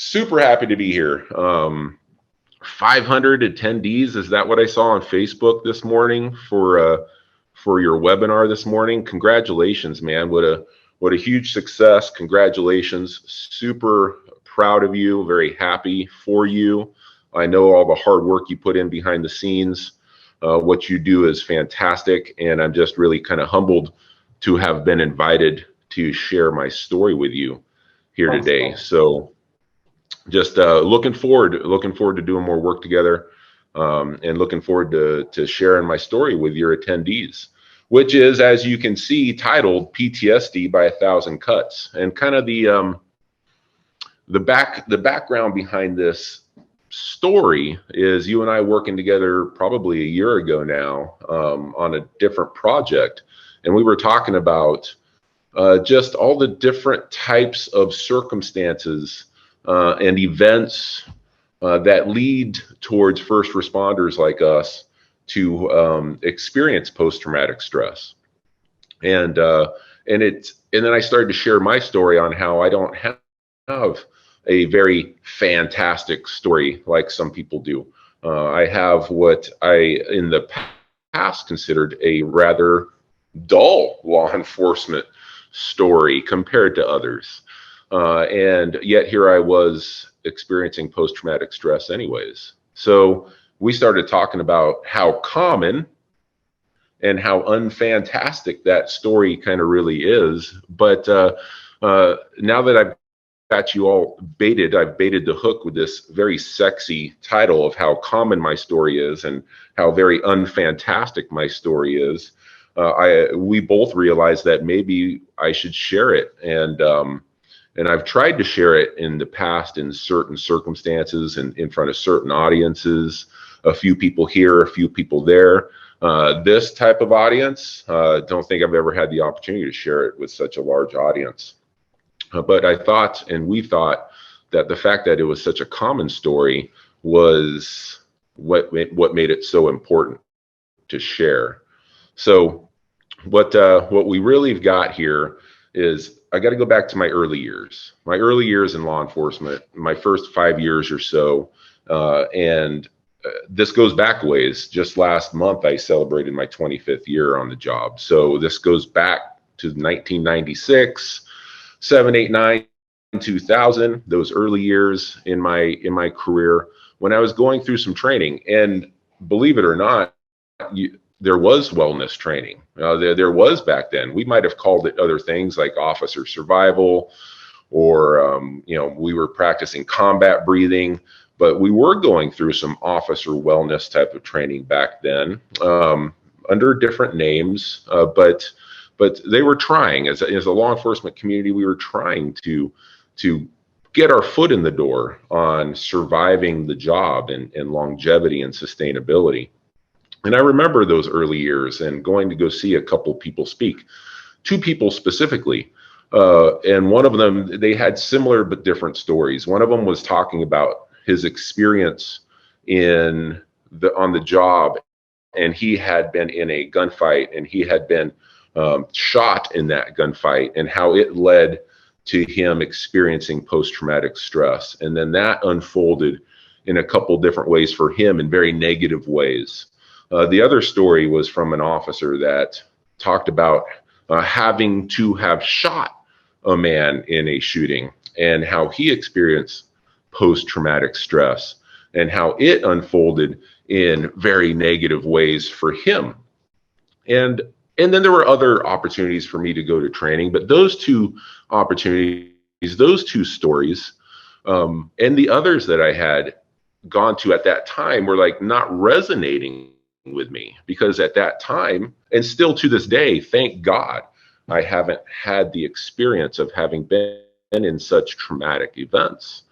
Super happy to be here. 500 attendees. Is that what I saw on Facebook this morning for your webinar this morning? Congratulations, man. What a huge success. Congratulations. Super proud of you. Very happy for you. I know all the hard work you put in behind the scenes. What you do is fantastic, and I'm just really kind of humbled to have been invited to share my story with you here today. So just looking forward to doing more work together, and looking forward to sharing my story with your attendees, which is, as you can see, titled PTSD by 1,000 Cuts. And kind of the background behind this story is you and I working together probably a year ago now, on a different project, and we were talking about just all the different types of circumstances and events that lead towards first responders like us to experience post-traumatic stress. And then I started to share my story on how I don't have a very fantastic story like some people do. I have what I in the past considered a rather dull law enforcement story compared to others. And yet here I was experiencing post-traumatic stress anyways. So we started talking about how common and how unfantastic that story kind of really is. But now that I've got you all baited, I've baited the hook with this very sexy title of how common my story is and how very unfantastic my story is. We both realized that maybe I should share it. And I've tried to share it in the past in certain circumstances and in front of certain audiences, a few people here, a few people there. This type of audience, don't think I've ever had the opportunity to share it with such a large audience. But I thought, and we thought, that the fact that it was such a common story was what made it so important to share. So what we really have got here is I got to go back to my early years. My early years in law enforcement, my first 5 years or so, and this goes back ways. Just last month, I celebrated my 25th year on the job. So this goes back to 1996, 7, 8, 9, 2000. Those early years in my career when I was going through some training. And believe it or not, there was wellness training. There was back then. We might have called it other things like officer survival, or we were practicing combat breathing, but we were going through some officer wellness type of training back then, under different names. But they were trying, as a law enforcement community, we were trying to get our foot in the door on surviving the job and longevity and sustainability. And I remember those early years and going to go see a couple people speak, 2 people specifically. And one of them, they had similar but different stories. One of them was talking about his experience on the job, and he had been in a gunfight, and he had been shot in that gunfight, and how it led to him experiencing post-traumatic stress. And then that unfolded in a couple different ways for him, in very negative ways. The other story was from an officer that talked about having to have shot a man in a shooting, and how he experienced post-traumatic stress and how it unfolded in very negative ways for him. And then there were other opportunities for me to go to training, but those 2 opportunities, those 2 stories, and the others that I had gone to at that time were like not resonating with me, because at that time, and still to this day, thank God, I haven't had the experience of having been in such traumatic events.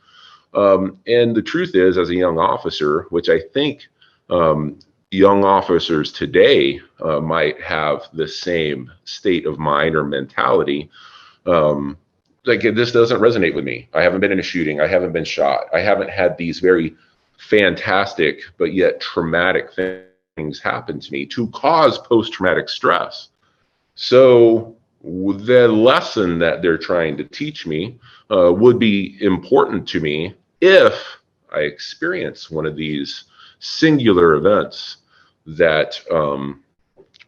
And the truth is, as a young officer, which I think young officers today might have the same state of mind or mentality, like, this doesn't resonate with me. I haven't been in a shooting. I haven't been shot. I haven't had these very fantastic but yet traumatic things happen to me to cause post-traumatic stress. So the lesson that they're trying to teach me would be important to me if I experience one of these singular events that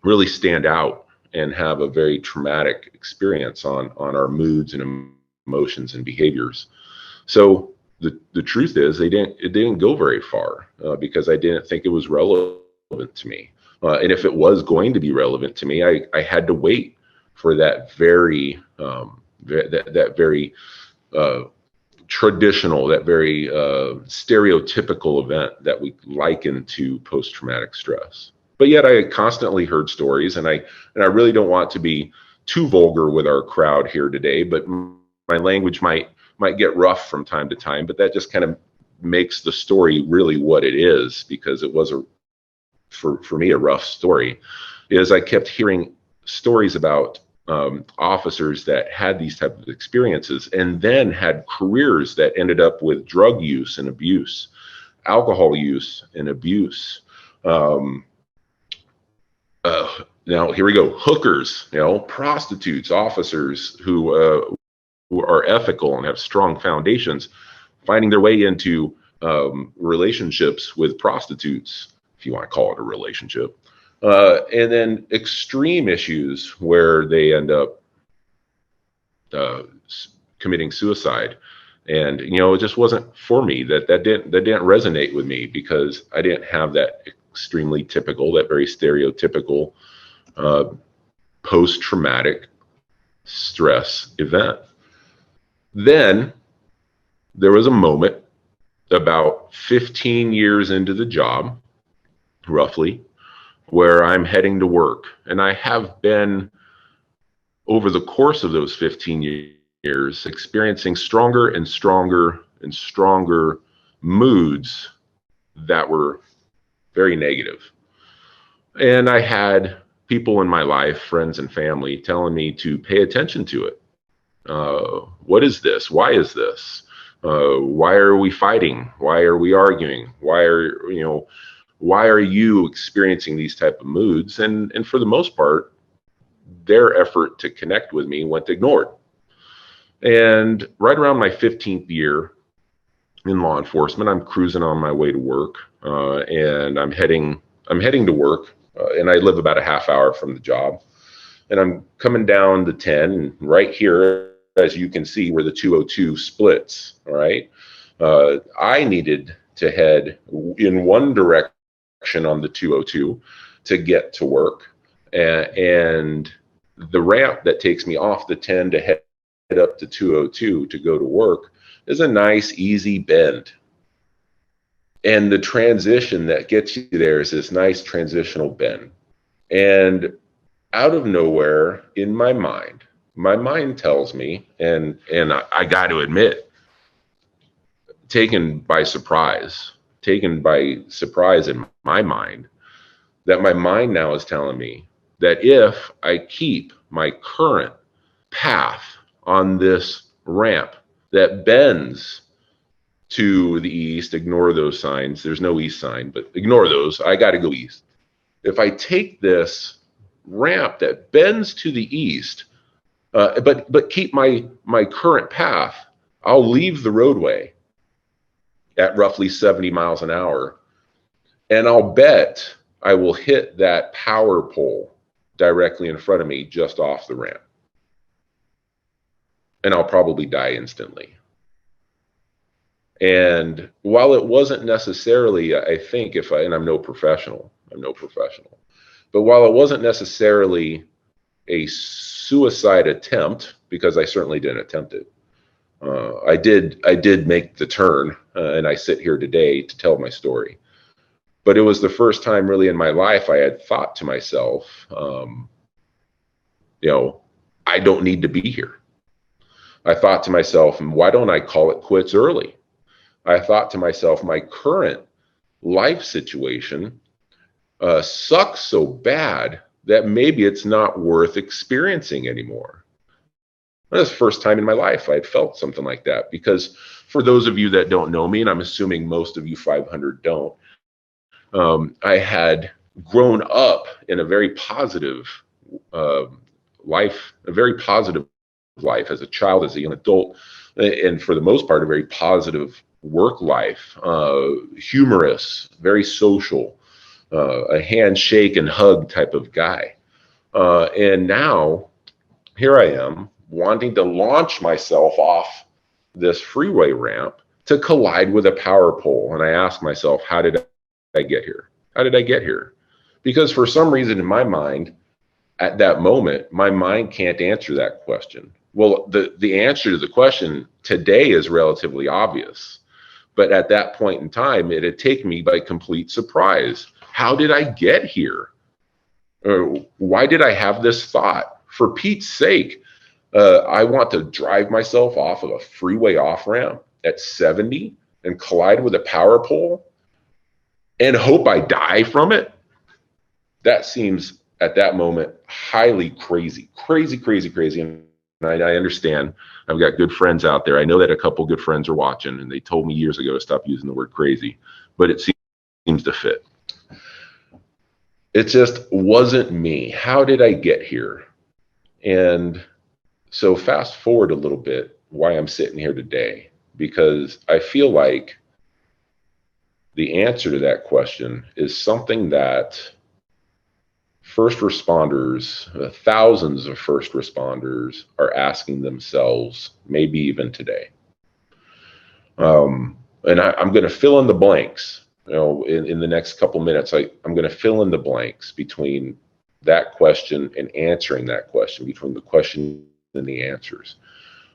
really stand out and have a very traumatic experience on our moods and emotions and behaviors. So the truth is, it didn't go very far because I didn't think it was relevant to me. And if it was going to be relevant to me, I had to wait for that very that very traditional, that very stereotypical event that we liken to post-traumatic stress. But yet I constantly heard stories, and I really don't want to be too vulgar with our crowd here today, but my language might get rough from time to time, but that just kind of makes the story really what it is, because it was for me a rough story. Is I kept hearing stories about officers that had these type of experiences and then had careers that ended up with drug use and abuse, alcohol use and abuse. Now here we go, hookers, prostitutes, officers who are ethical and have strong foundations, finding their way into relationships with prostitutes, if you want to call it a relationship. And then extreme issues where they end up committing suicide. And, it just wasn't for me. That didn't resonate with me because I didn't have that extremely typical, that very stereotypical post-traumatic stress event. Then there was a moment about 15 years into the job, roughly, where I'm heading to work. And I have been, over the course of those 15 years, experiencing stronger and stronger and stronger moods that were very negative. And I had people in my life, friends and family, telling me to pay attention to it. What is this? Why is this? Why are we fighting? Why are we arguing? Why are you experiencing these type of moods? And for the most part, their effort to connect with me went ignored. And right around my 15th year in law enforcement, I'm cruising on my way to work, and I'm heading to work, and I live about a half hour from the job. And I'm coming down the 10, and right here, as you can see, where the 202 splits. All right, I needed to head in one direction on the 202 to get to work, and the ramp that takes me off the 10 to head up to 202 to go to work is a nice, easy bend. And the transition that gets you there is this nice transitional bend. And out of nowhere, in my mind tells me, and I got to admit, taken by surprise in my mind, that my mind now is telling me that if I keep my current path on this ramp that bends to the east, ignore those signs. There's no east sign, but ignore those. I got to go east. If I take this ramp that bends to the east, but keep my current path, I'll leave the roadway at roughly 70 miles an hour, and I'll bet I will hit that power pole directly in front of me just off the ramp. And I'll probably die instantly. And while it wasn't necessarily, I think, and I'm no professional, but while it wasn't necessarily a suicide attempt, because I certainly didn't attempt it, I did make the turn, and I sit here today to tell my story. But it was the first time really in my life I had thought to myself, I don't need to be here. I thought to myself, why don't I call it quits early? I thought to myself, my current life situation sucks so bad that maybe it's not worth experiencing anymore. That's the first time in my life I had felt something like that, because for those of you that don't know me, and I'm assuming most of you 500 don't, I had grown up in a very positive life, a very positive life as a child, as a young adult, and for the most part, a very positive work life, humorous, very social, a handshake and hug type of guy. And now here I am wanting to launch myself off this freeway ramp to collide with a power pole. And I ask myself, how did I get here? How did I get here? Because for some reason in my mind, at that moment, my mind can't answer that question. Well, the answer to the question today is relatively obvious. But at that point in time, it had taken me by complete surprise. How did I get here? Why did I have this thought? For Pete's sake, I want to drive myself off of a freeway off-ramp at 70 and collide with a power pole and hope I die from it? That seems at that moment highly crazy. And I understand. I've got good friends out there. I know that a couple good friends are watching, and they told me years ago to stop using the word crazy, but it seems to fit. It just wasn't me. How did I get here? And so fast forward a little bit, why I'm sitting here today, because I feel like the answer to that question is something that first responders, thousands of first responders are asking themselves, maybe even today. And I'm going to fill in the blanks. In the next couple minutes, I'm going to fill in the blanks between that question and answering that question, between the question and the answers.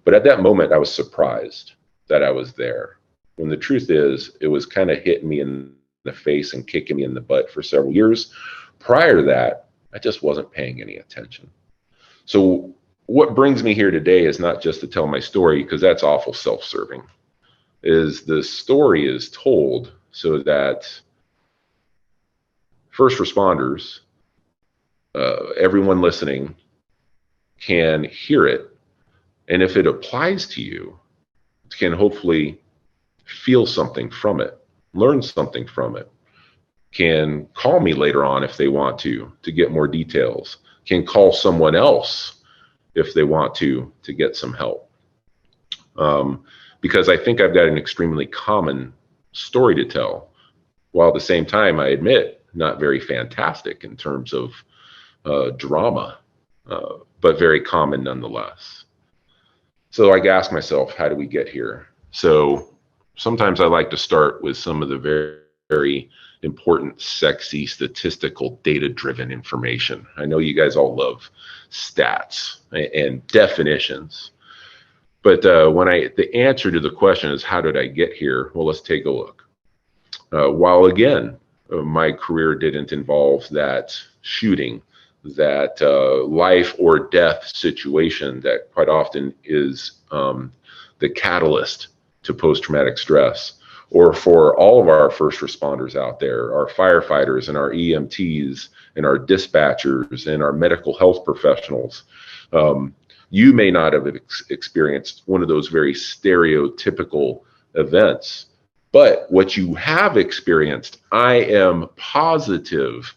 But at that moment, I was surprised that I was there. When the truth is, it was kind of hitting me in the face and kicking me in the butt for several years. Prior to that, I just wasn't paying any attention. So what brings me here today is not just to tell my story, because that's awful self-serving. Is the story is told so that first responders, everyone listening, can hear it. And if it applies to you, can hopefully feel something from it, learn something from it, can call me later on if they want to get more details, can call someone else if they want to get some help. Because I think I've got an extremely common story to tell, while at the same time, I admit, not very fantastic in terms of drama, but very common nonetheless. So I ask myself, how do we get here? So sometimes I like to start with some of the very, very important, sexy, statistical, data-driven information. I know you guys all love stats and definitions, but the answer to the question is, how did I get here? Well, let's take a look. While again, my career didn't involve that shooting, that life or death situation that quite often is the catalyst to post-traumatic stress, or for all of our first responders out there, our firefighters and our EMTs and our dispatchers and our medical health professionals. You may not have experienced one of those very stereotypical events, but what you have experienced, I am positive,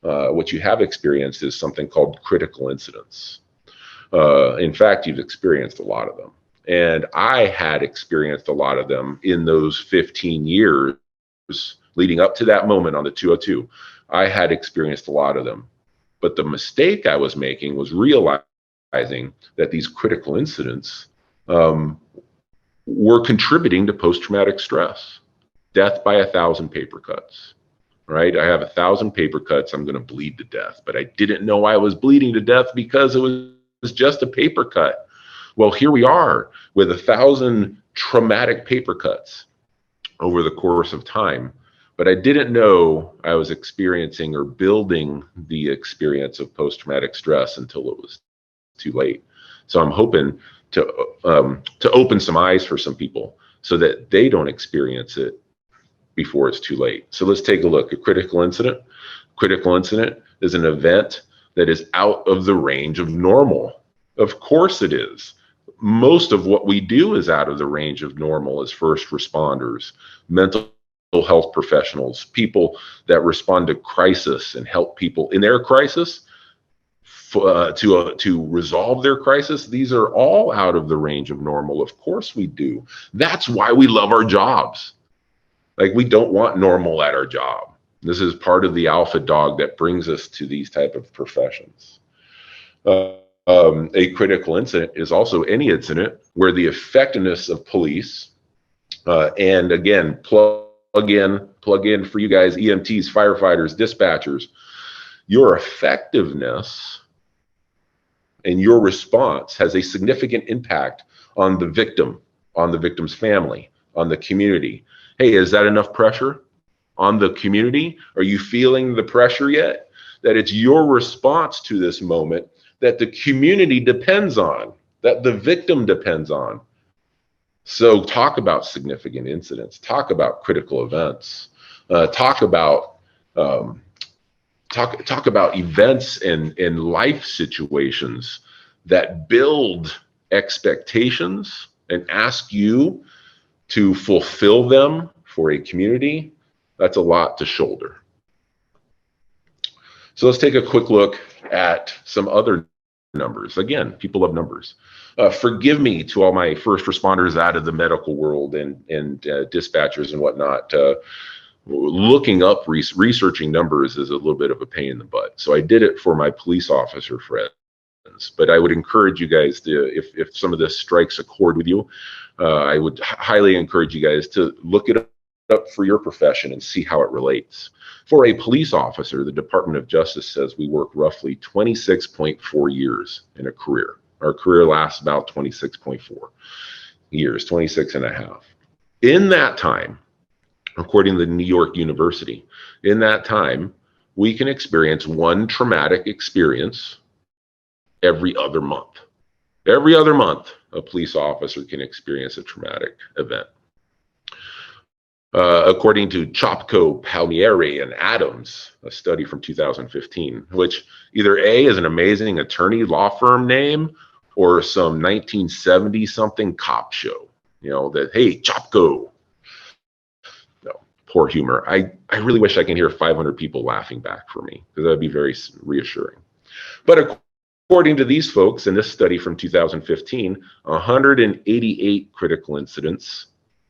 what you have experienced is something called critical incidents. In fact, you've experienced a lot of them. And I had experienced a lot of them in those 15 years leading up to that moment on the 202. I had experienced a lot of them. But the mistake I was making was realizing that these critical incidents were contributing to post-traumatic stress. Death by 1,000 paper cuts, right? I have 1,000 paper cuts. I'm going to bleed to death. But I didn't know I was bleeding to death because it was just a paper cut. Well, here we are with 1,000 traumatic paper cuts over the course of time. But I didn't know I was experiencing or building the experience of post-traumatic stress until it was too late. So I'm hoping to open some eyes for some people so that they don't experience it before it's too late. So let's take a look at critical incident. Critical incident is an event that is out of the range of normal. Of course it is. Most of what we do is out of the range of normal as first responders, mental health professionals, people that respond to crisis and help people in their crisis. to resolve their crisis. These are all out of the range of normal. Of course we do. That's why we love our jobs. Like, we don't want normal at our job. This is part of the alpha dog that brings us to these type of professions. A critical incident is also any incident where the effectiveness of police, and again, plug in for you guys, EMTs, firefighters, dispatchers, your effectiveness and your response has a significant impact on the victim, on the victim's family, on the community. Hey, is that enough pressure on the community? Are you feeling the pressure yet? That it's your response to this moment that the community depends on, that the victim depends on. So talk about significant incidents, talk about critical events, talk about events and life situations that build expectations and ask you to fulfill them for a community. That's a lot to shoulder. So let's take a quick look at some other numbers. Again, people love numbers. Forgive me to all my first responders out of the medical world and dispatchers and whatnot. Looking up, researching numbers is a little bit of a pain in the butt. So I did it for my police officer friends. But I would encourage you guys to, if some of this strikes a chord with you, I would highly encourage you guys to look it up for your profession and see how it relates. For a police officer, the Department of Justice says we work roughly 26.4 years in a career. Our career lasts about 26.4 years, 26 and a half. In that time, according to New York University, in that time, we can experience one traumatic experience every other month. Every other month, a police officer can experience a traumatic event. According to Chopko, Palmieri, and Adams, a study from 2015, which either A is an amazing attorney law firm name or some 1970-something cop show, you know, that, hey, Chopko. No, poor humor. I really wish I can hear 500 people laughing back for me, because that would be very reassuring. But according to these folks, in this study from 2015, 188 critical incidents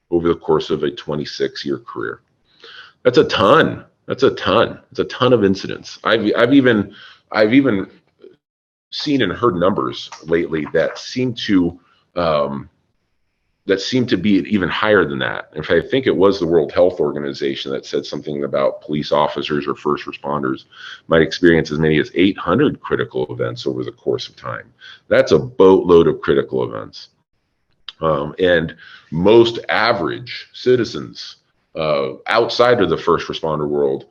over the course of a 26-year career. That's a ton. That's a ton. It's a ton of incidents. I've even seen and heard numbers lately that seem to be even higher than that. In fact, I think it was the World Health Organization that said something about police officers or first responders might experience as many as 800 critical events over the course of time. That's a boatload of critical events. And most average citizens outside of the first responder world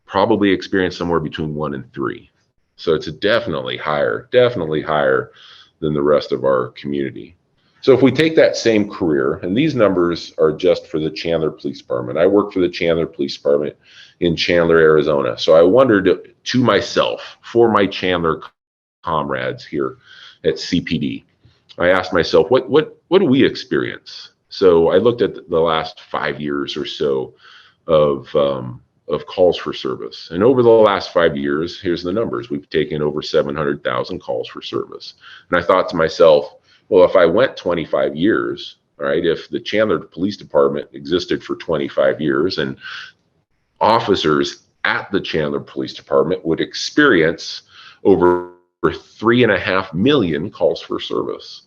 probably experience somewhere between 1 and 3. So it's definitely higher than the rest of our community. So if we take that same career, and these numbers are just for the Chandler Police Department. I work for the Chandler Police Department in Chandler, Arizona. So I wondered to myself, for my Chandler comrades here at CPD, I asked myself, what do we experience? So I looked at the last 5 years or so of calls for service. And over the last 5 years, here's the numbers. We've taken over 700,000 calls for service. And I thought to myself, well, if I went 25 years, all right, if the Chandler Police Department existed for 25 years and officers at the Chandler Police Department would experience over 3.5 million calls for service.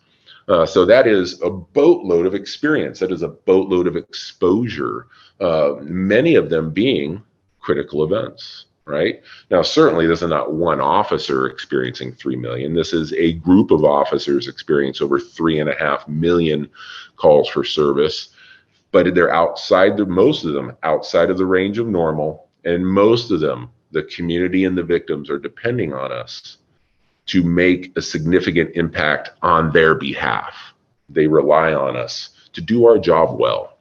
So that is a boatload of experience. That is a boatload of exposure, many of them being critical events, right? Now, certainly this is not one officer experiencing 3 million. This is a group of officers experience over 3.5 million calls for service, but they're most of them outside of the range of normal, and most of them, the community and the victims, are depending on us to make a significant impact on their behalf. They rely on us to do our job well.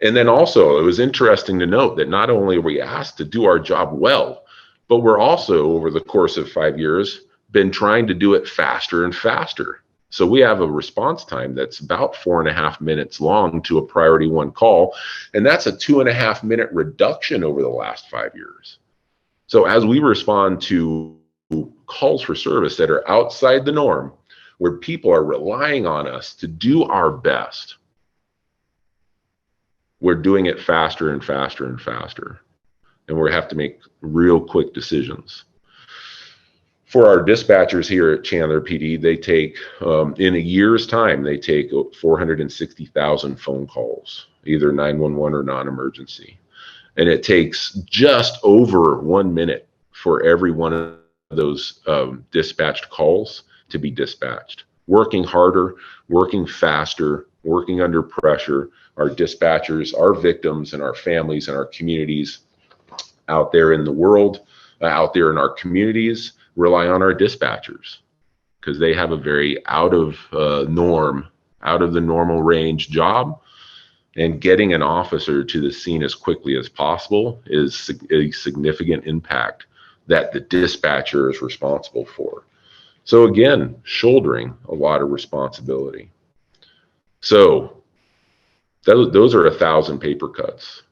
And then also, it was interesting to note that not only are we asked to do our job well, but we're also, over the course of 5 years, been trying to do it faster and faster. So we have a response time that's about 4.5 minutes long to a priority 1 call, and that's a 2.5 minute reduction over the last 5 years. So as we respond to calls for service that are outside the norm, where people are relying on us to do our best, we're doing it faster and faster and faster. And we have to make real quick decisions. For our dispatchers here at Chandler PD, they take, in a year's time, they take 460,000 phone calls, either 911 or non-emergency. And it takes just over 1 minute for every one of those dispatched calls to be dispatched. Working harder, working faster, working under pressure. Our dispatchers, our victims, and our families and our communities out there in the world, out there in our communities, rely on our dispatchers because they have a very out of the normal range job. And getting an officer to the scene as quickly as possible is a significant impact that the dispatcher is responsible for. So again, shouldering a lot of responsibility. So those are 1,000 paper cuts.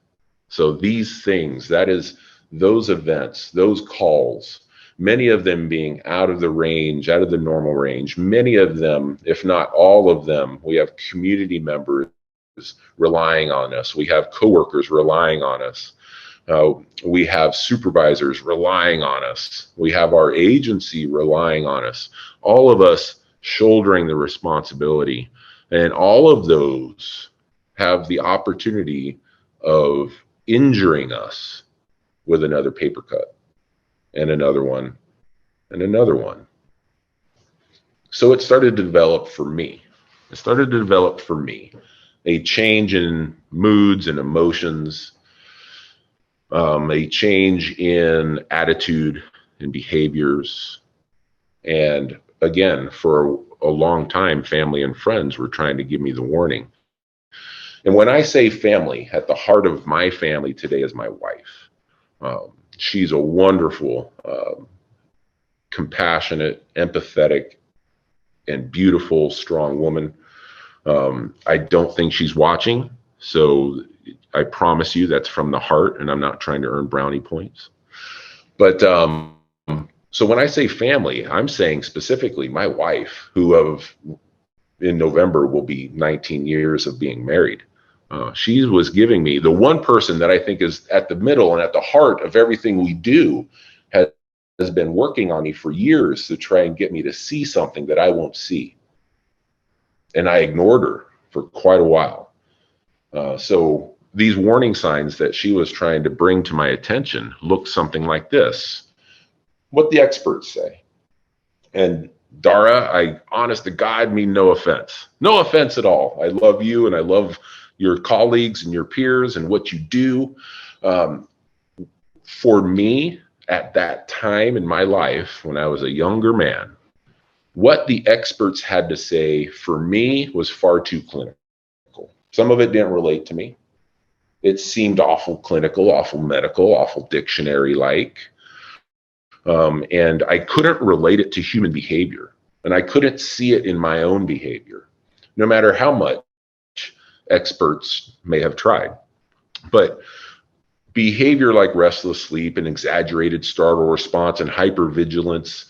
So these things, that is those events, those calls, many of them being out of the range, out of the normal range, many of them, if not all of them, we have community members relying on us. We have coworkers relying on us. We have supervisors relying on us. We have our agency relying on us. All of us shouldering the responsibility. And all of those have the opportunity of injuring us with another paper cut and another one and another one. So it started to develop for me. A change in moods and emotions, a change in attitude and behaviors. And again, for a long time, family and friends were trying to give me the warning. And when I say family, at the heart of my family today is my wife. She's a wonderful, compassionate, empathetic, and beautiful, strong woman. I don't think she's watching, so I promise you that's from the heart, and I'm not trying to earn brownie points. But so when I say family, I'm saying specifically my wife, who in November will be 19 years of being married. She was giving me the one person that I think is at the middle and at the heart of everything we do, has been working on me for years to try and get me to see something that I won't see. And I ignored her for quite a while. So these warning signs that she was trying to bring to my attention look something like this. What the experts say. And Dara, I honest to God mean no offense. No offense at all. I love you and I love your colleagues and your peers and what you do. For me, at that time in my life, when I was a younger man, what the experts had to say for me was far too clinical. Some of it didn't relate to me. It seemed awful clinical, awful medical, awful dictionary-like. And I couldn't relate it to human behavior. And I couldn't see it in my own behavior, no matter how much experts may have tried. But behavior like restless sleep and exaggerated startle response and hypervigilance,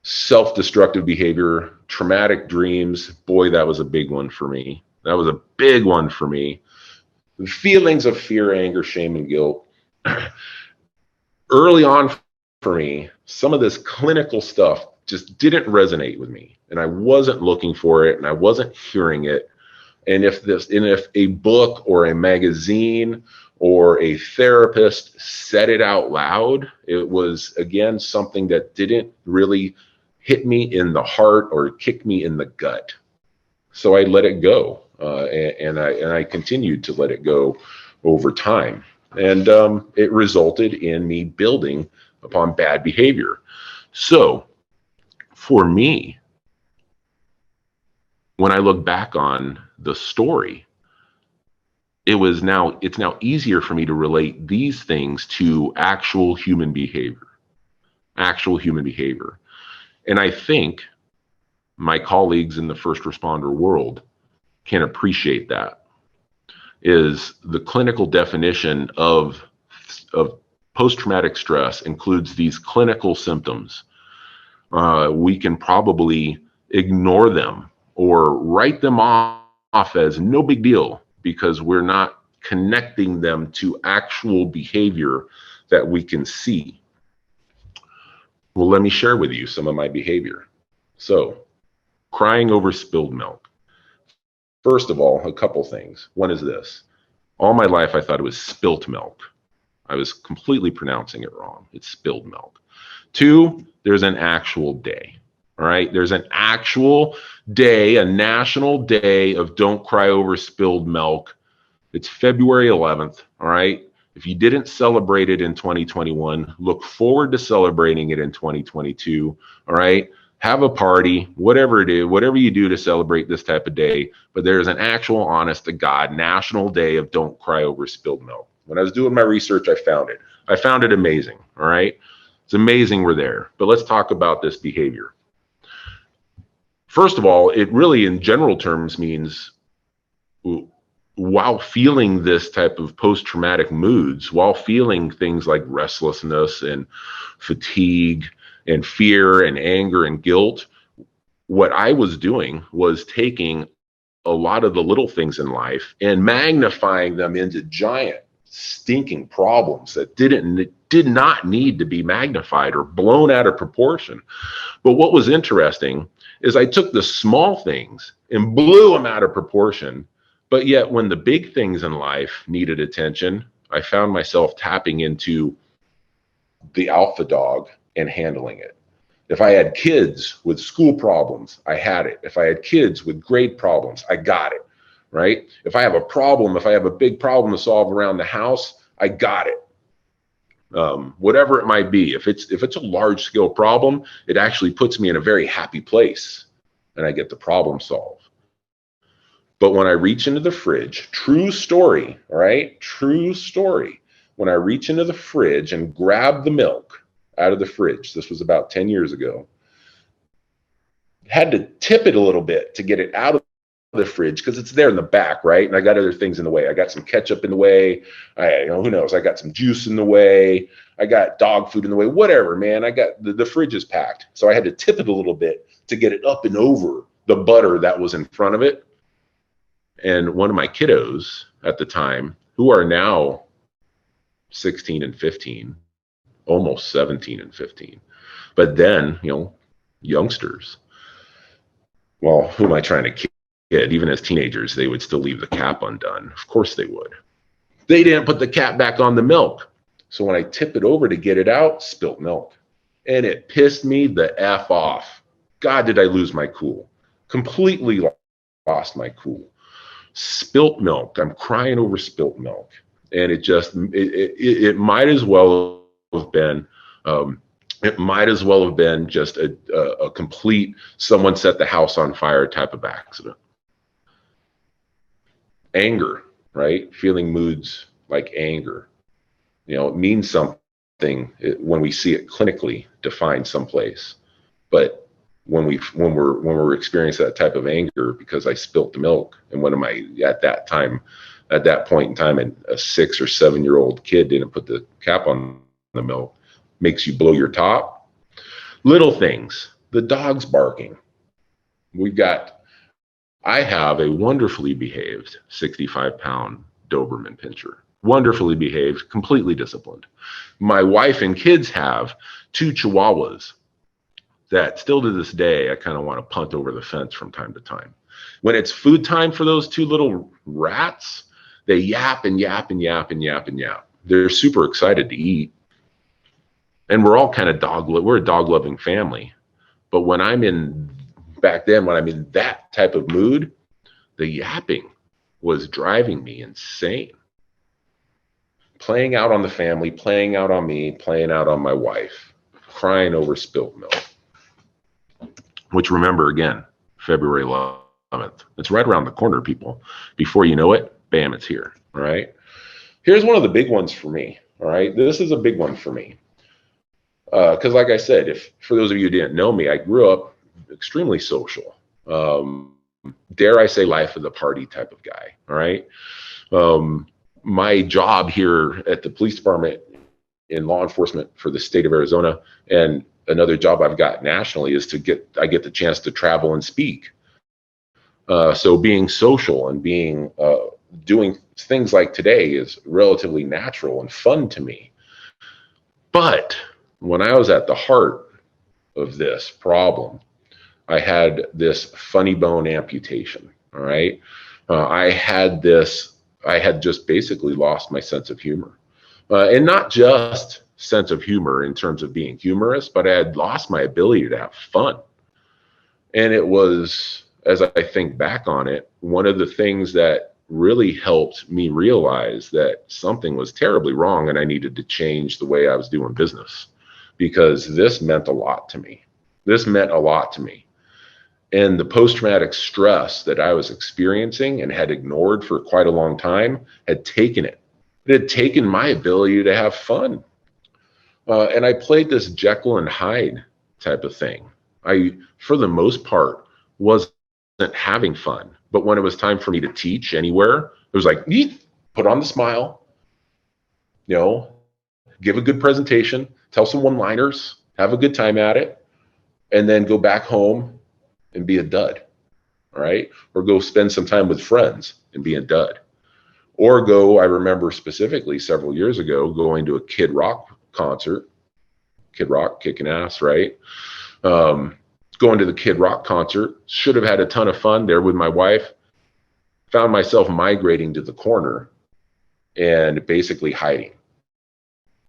self-destructive behavior, traumatic dreams, boy, that was a big one for me. Feelings of fear, anger, shame, and guilt. Early on for me, some of this clinical stuff just didn't resonate with me, and I wasn't looking for it, and I wasn't hearing it. And if a book or a magazine or a therapist said it out loud, it was, again, something that didn't really hit me in the heart or kick me in the gut. So I let it go, and I continued to let it go over time. And it resulted in me building upon bad behavior. So for me, when I look back on the story, it's now easier for me to relate these things to actual human behavior. And I think my colleagues in the first responder world can appreciate that. Is the clinical definition of post-traumatic stress includes these clinical symptoms. we can probably ignore them or write them off as no big deal because we're not connecting them to actual behavior that we can see. Well, let me share with you some of my behavior. So, crying over spilled milk. First of all, a couple things. One is this. All my life, I thought it was spilt milk. I was completely pronouncing it wrong. It's spilled milk. Two, there's an actual day. All right. There's an actual day, a national day of don't cry over spilled milk. It's February 11th. All right. If you didn't celebrate it in 2021, look forward to celebrating it in 2022. All right. Have a party, whatever it is, whatever you do to celebrate this type of day. But there's an actual, honest to God, national day of don't cry over spilled milk. When I was doing my research, I found it. I found it amazing. All right. It's amazing we're there. But let's talk about this behavior. First of all, it really, in general terms, means while feeling this type of post-traumatic moods, while feeling things like restlessness and fatigue and fear and anger and guilt, what I was doing was taking a lot of the little things in life and magnifying them into giant stinking problems that did not need to be magnified or blown out of proportion. But what was interesting is I took the small things and blew them out of proportion. But yet when the big things in life needed attention, I found myself tapping into the alpha dog and handling it. If I had kids with school problems, I had it. If I had kids with grade problems, I got it, right? If I have a problem, if I have a big problem to solve around the house, I got it. Whatever it might be, if it's a large scale problem, it actually puts me in a very happy place and I get the problem solved. But when I reach into the fridge, true story, all right? True story. When I reach into the fridge and grab the milk out of the fridge, this was about 10 years ago, had to tip it a little bit to get it out of the fridge because it's there in the back, right? And I got other things in the way. I got some ketchup in the way. Who knows? I got some juice in the way. I got dog food in the way. Whatever, man. I got the fridge is packed, so I had to tip it a little bit to get it up and over the butter that was in front of it. And one of my kiddos at the time, who are now 16 and 15, almost 17 and 15, but then youngsters. Well, who am I trying to kid? Even as teenagers, they would still leave the cap undone. Of course they would. They didn't put the cap back on the milk. So when I tip it over to get it out, spilt milk. And it pissed me the F off. God, did I lose my cool. Completely lost my cool. Spilt milk. I'm crying over spilt milk. And it might as well have been just a complete someone set the house on fire type of accident. Anger, right? Feeling moods like anger. It means something when we see it clinically defined someplace. But when we're experiencing that type of anger because I spilt the milk, and when at that point in time, a 6 or 7 year old kid didn't put the cap on the milk, makes you blow your top. Little things, the dog's barking. I have a wonderfully behaved 65-pound Doberman Pinscher. Wonderfully behaved, completely disciplined. My wife and kids have 2 Chihuahuas that still to this day, I kind of want to punt over the fence from time to time. When it's food time for those 2 little rats, they yap and yap and yap and yap and yap. They're super excited to eat. And we're all kind of we're a dog-loving family. But back then, when I'm in that type of mood, the yapping was driving me insane. Playing out on the family, playing out on me, playing out on my wife, crying over spilt milk. Which, remember, again, February 11th. It's right around the corner, people. Before you know it, bam, it's here. All right. Here's one of the big ones for me. All right. This is a big one for me. Because like I said, for those of you who didn't know me, I grew up extremely social. Dare I say life of the party type of guy. All right. My job here at the police department in law enforcement for the state of Arizona, and another job I've got nationally is I get the chance to travel and speak. So being social and being doing things like today is relatively natural and fun to me. But when I was at the heart of this problem, I had this funny bone amputation. All right. I had just basically lost my sense of humor. And not just sense of humor in terms of being humorous, but I had lost my ability to have fun. And it was, as I think back on it, one of the things that really helped me realize that something was terribly wrong and I needed to change the way I was doing business, because this meant a lot to me. This meant a lot to me. And the post-traumatic stress that I was experiencing and had ignored for quite a long time had taken it. It had taken my ability to have fun. And I played this Jekyll and Hyde type of thing. I, for the most part, wasn't having fun. But when it was time for me to teach anywhere, it was like, put on the smile, give a good presentation, tell some one-liners, have a good time at it, and then go back home and be a dud, all right? Or go spend some time with friends and be a dud. Or go, I remember specifically several years ago, going to a Kid Rock concert. Kid Rock, kicking ass, right? Going to the Kid Rock concert, should have had a ton of fun there with my wife. Found myself migrating to the corner and basically hiding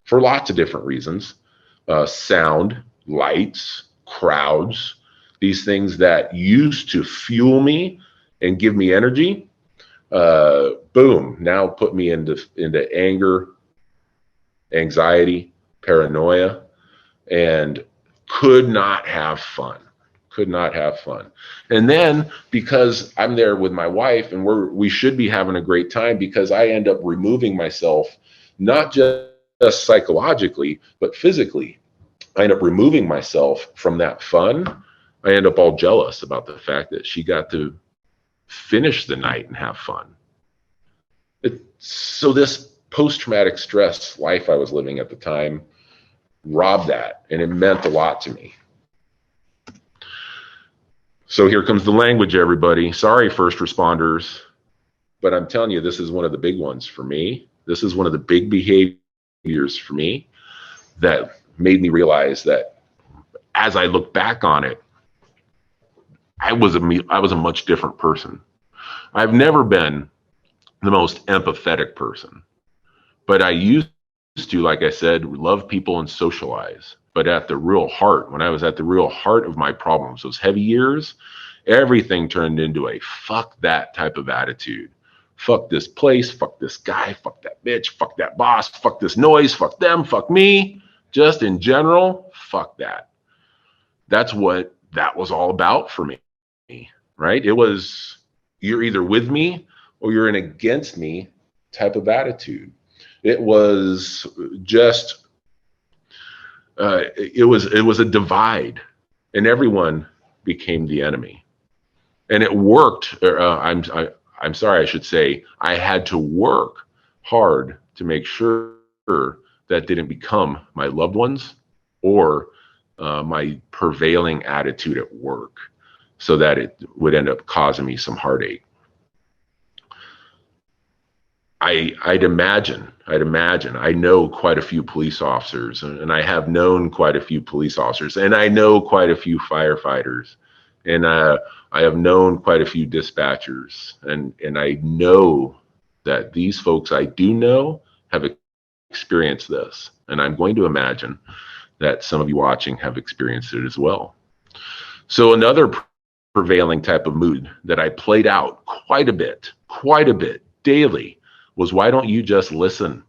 for lots of different reasons. Sound, lights, crowds, these things that used to fuel me and give me energy, boom, now put me into anger, anxiety, paranoia, and could not have fun. And then because I'm there with my wife and we should be having a great time, because I end up removing myself, not just psychologically, but physically. I end up removing myself from that fun. I end up all jealous about the fact that she got to finish the night and have fun. So this post-traumatic stress life I was living at the time robbed that, and it meant a lot to me. So here comes the language, everybody. Sorry, first responders, but I'm telling you, this is one of the big ones for me. This is one of the big behaviors for me that made me realize that as I look back on it, I was a much different person. I've never been the most empathetic person, but I used to, like I said, love people and socialize. But at the real heart, when I was at the real heart of my problems, those heavy years, everything turned into a fuck that type of attitude. Fuck this place, fuck this guy, fuck that bitch, fuck that boss, fuck this noise, fuck them, fuck me. Just in general, fuck that. That's what that was all about for me, right? It was, you're either with me or you're an against me type of attitude. It was just, it was a divide, and everyone became the enemy. And it worked. I'm sorry, I should say, I had to work hard to make sure that didn't become my loved ones or my prevailing attitude at work, so that it would end up causing me some heartache. I'd imagine, I know quite a few police officers, and I have known quite a few police officers, and I know quite a few firefighters, and I have known quite a few dispatchers, and I know that these folks I do know have experienced this, and I'm going to imagine that some of you watching have experienced it as well. So another prevailing type of mood that I played out quite a bit daily was, why don't you just listen?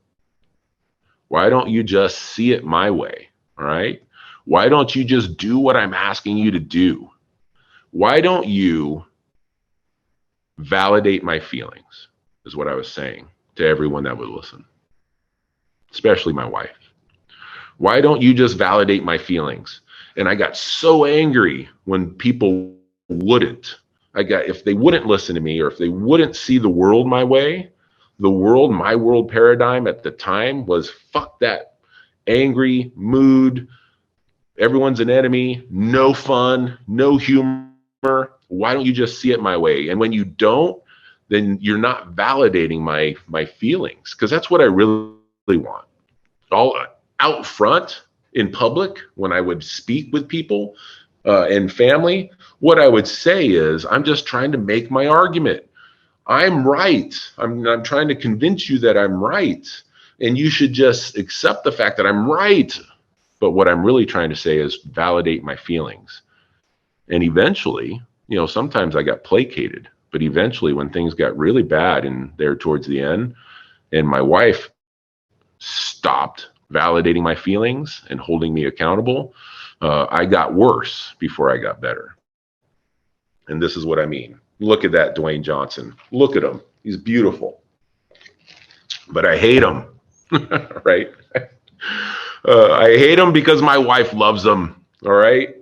Why don't you just see it my way? All right. Why don't you just do what I'm asking you to do? Why don't you validate my feelings, is what I was saying to everyone that would listen, especially my wife. Why don't you just validate my feelings? And I got so angry when people wouldn't. If they wouldn't listen to me, or if they wouldn't see the world my way, my world paradigm at the time was fuck that angry mood, everyone's an enemy, no fun, no humor. Why don't you just see it my way? And when you don't, then you're not validating my feelings, because that's what I really want. All out front in public, when I would speak with people and family, what I would say is, I'm just trying to make my argument. I'm right. I'm trying to convince you that I'm right, and you should just accept the fact that I'm right. But what I'm really trying to say is validate my feelings. And eventually, sometimes I got placated, but eventually when things got really bad and there towards the end, and my wife stopped validating my feelings and holding me accountable, I got worse before I got better. And this is what I mean. Look at that Dwayne Johnson. Look at him. He's beautiful. But I hate him, right? I hate him because my wife loves him, all right?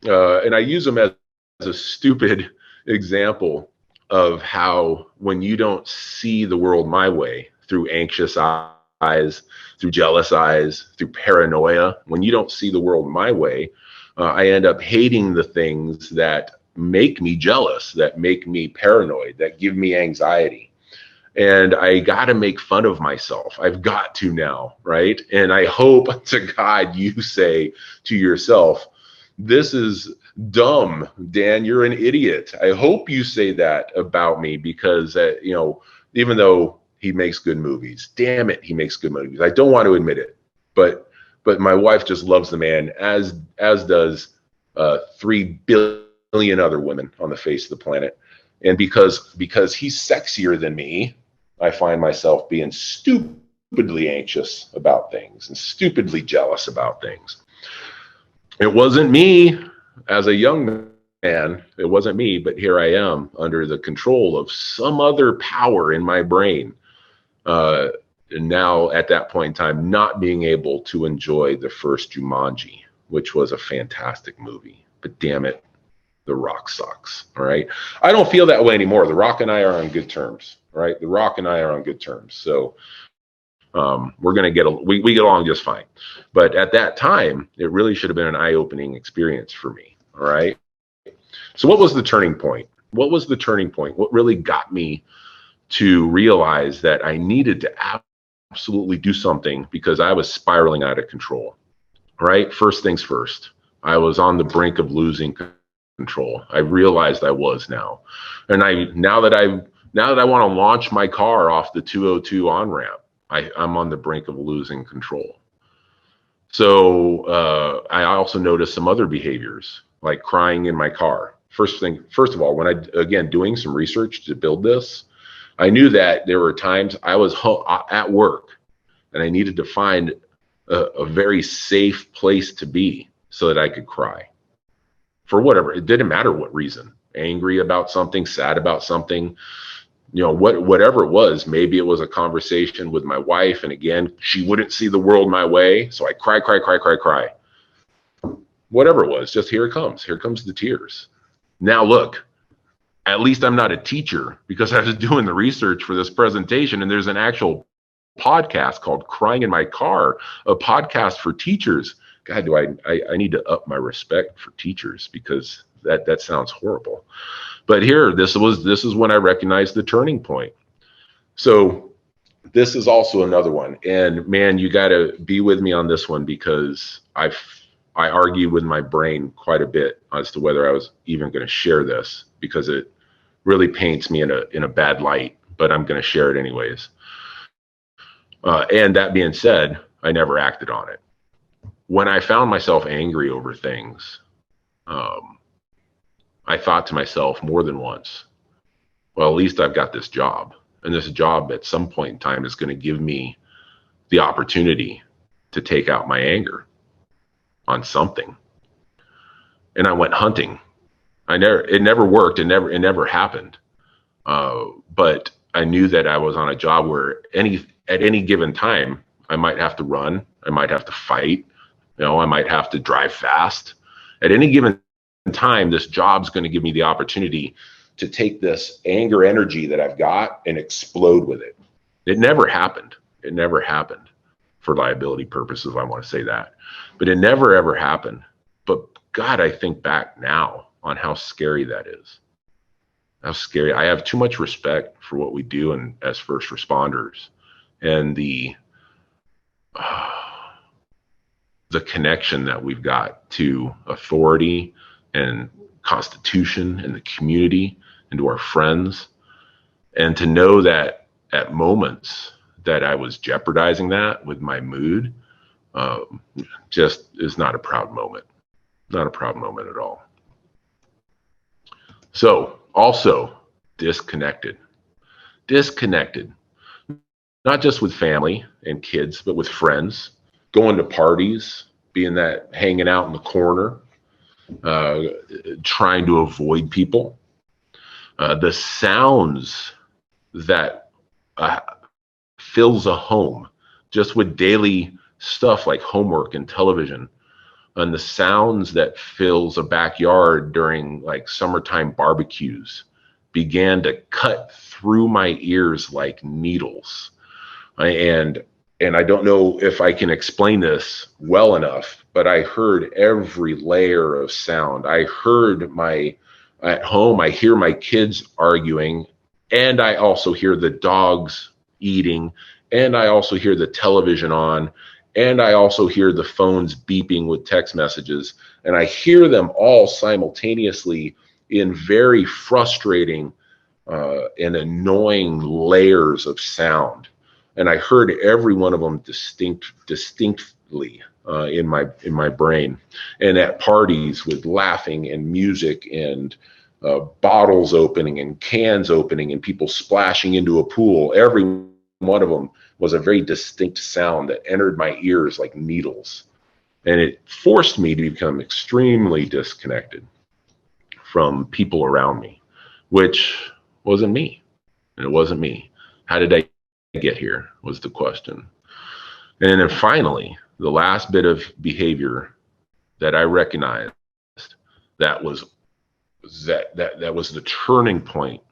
And I use him as a stupid example of how, when you don't see the world my way, through anxious eyes, through jealous eyes, through paranoia, when you don't see the world my way, I end up hating the things that make me jealous, that make me paranoid, that give me anxiety. And I got to make fun of myself. I've got to now, right? And I hope to God you say to yourself, this is dumb, Dan, you're an idiot. I hope you say that about me, because, even though he makes good movies, damn it, he makes good movies. I don't want to admit it, but my wife just loves the man, as does 3 billion other women on the face of the planet. And because he's sexier than me, I find myself being stupidly anxious about things and stupidly jealous about things. It wasn't me as a young man. It wasn't me, but here I am under the control of some other power in my brain. And now at that point in time, not being able to enjoy the first Jumanji, which was a fantastic movie, but damn it, The Rock sucks. All right. I don't feel that way anymore. The Rock and I are on good terms. Right. The Rock and I are on good terms. So we're going to we get along just fine. But at that time, it really should have been an eye-opening experience for me. All right. So what was the turning point? What was the turning point? What really got me to realize that I needed to absolutely do something, because I was spiraling out of control? Right. First things first, I was on the brink of losing control. I realized I was now. And now that I want to launch my car off the 202 on-ramp, I'm on the brink of losing control. So I also noticed some other behaviors, like crying in my car. First of all, when again, doing some research to build this, I knew that there were times I was at work and I needed to find a very safe place to be so that I could cry. For whatever, it didn't matter what reason, angry about something, sad about something, whatever it was. Maybe it was a conversation with my wife, and again, she wouldn't see the world my way. So I cry. Whatever it was, just here comes the tears. Now look, at least I'm not a teacher, because I was doing the research for this presentation, and there's an actual podcast called Crying in My Car, a podcast for teachers. God, I need to up my respect for teachers, because that sounds horrible. But here, this is when I recognized the turning point. So this is also another one. And man, you got to be with me on this one, because I argued with my brain quite a bit as to whether I was even going to share this, because it really paints me in a bad light, but I'm going to share it anyways. And that being said, I never acted on it. When I found myself angry over things, I thought to myself more than once, well, at least I've got this job. And this job at some point in time is going to give me the opportunity to take out my anger on something. And I went hunting. It never worked. It never happened. But I knew that I was on a job where at any given time, I might have to run. I might have to fight. I might have to drive fast. At any given time, this job's going to give me the opportunity to take this anger energy that I've got and explode with it. It never happened. It never happened, for liability purposes, I want to say that. But it never, ever happened. God, I think back now on how scary that is. How scary. I have too much respect for what we do as first responders, and the connection that we've got to authority and Constitution and the community and to our friends. And to know that at moments that I was jeopardizing that with my mood, just is not a proud moment. Not a proud moment at all. So also disconnected, not just with family and kids, but with friends, going to parties, being that hanging out in the corner, trying to avoid people. The sounds that fills a home just with daily stuff like homework and television, and the sounds that fills a backyard during like summertime barbecues began to cut through my ears like needles. And I don't know if I can explain this well enough, but I heard every layer of sound. I heard at home, I hear my kids arguing, and I also hear the dogs eating, and I also hear the television on, and I also hear the phones beeping with text messages, and I hear them all simultaneously in very frustrating and annoying layers of sound. And I heard every one of them distinctly in my brain. And at parties with laughing and music and bottles opening and cans opening and people splashing into a pool, every one of them was a very distinct sound that entered my ears like needles. And it forced me to become extremely disconnected from people around me, which wasn't me. And it wasn't me. How did I get here was the question. And then finally, the last bit of behavior that I recognized that was the turning point